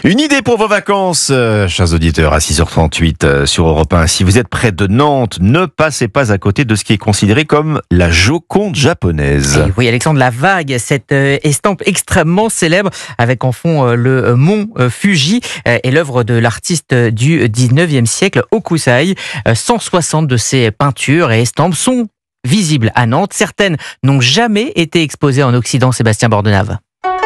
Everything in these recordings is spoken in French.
Une idée pour vos vacances, chers auditeurs, à 6h38 sur Europe 1. Si vous êtes près de Nantes, ne passez pas à côté de ce qui est considéré comme la Joconde japonaise. Et oui, Alexandre, la vague, cette estampe extrêmement célèbre avec en fond le mont Fuji est l'œuvre de l'artiste du 19e siècle, Hokusai. 160 de ses peintures et estampes sont visibles à Nantes. Certaines n'ont jamais été exposées en Occident, Sébastien Bordenave.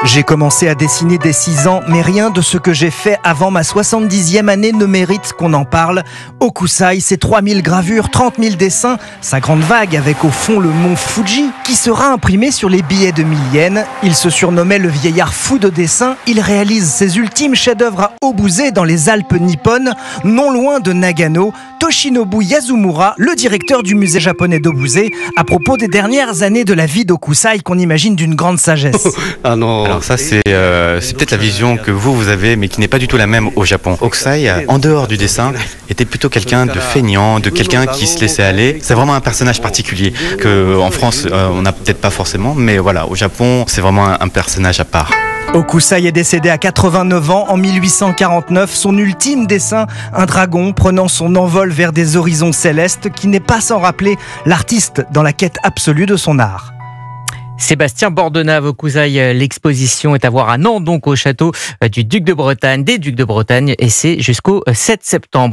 J'ai commencé à dessiner dès 6 ans, mais rien de ce que j'ai fait avant ma 70e année ne mérite qu'on en parle. Hokusai, c'est 3000 gravures, 30 000 dessins, sa grande vague avec au fond le mont Fuji, qui sera imprimé sur les billets de 1000 yens. Il se surnommait le vieillard fou de dessin. Il réalise ses ultimes chefs-d'œuvre à Obuse, dans les Alpes nippones, non loin de Nagano. Toshinobu Yazumura, le directeur du musée japonais d'Obuse, à propos des dernières années de la vie d'Hokusai qu'on imagine d'une grande sagesse. Alors ça c'est peut-être la vision que vous avez, mais qui n'est pas du tout la même au Japon. Hokusai, en dehors du dessin, était plutôt quelqu'un de feignant, de quelqu'un qui se laissait aller. C'est vraiment un personnage particulier que en France on n'a peut-être pas forcément, mais voilà, au Japon c'est vraiment un personnage à part. Hokusai est décédé à 89 ans en 1849. Son ultime dessin, un dragon prenant son envol vers des horizons célestes, qui n'est pas sans rappeler l'artiste dans la quête absolue de son art. Sébastien Bordenave, Hokusai, l'exposition est à voir à Nantes, donc au château du Duc de Bretagne, des Ducs de Bretagne, et c'est jusqu'au 7 septembre.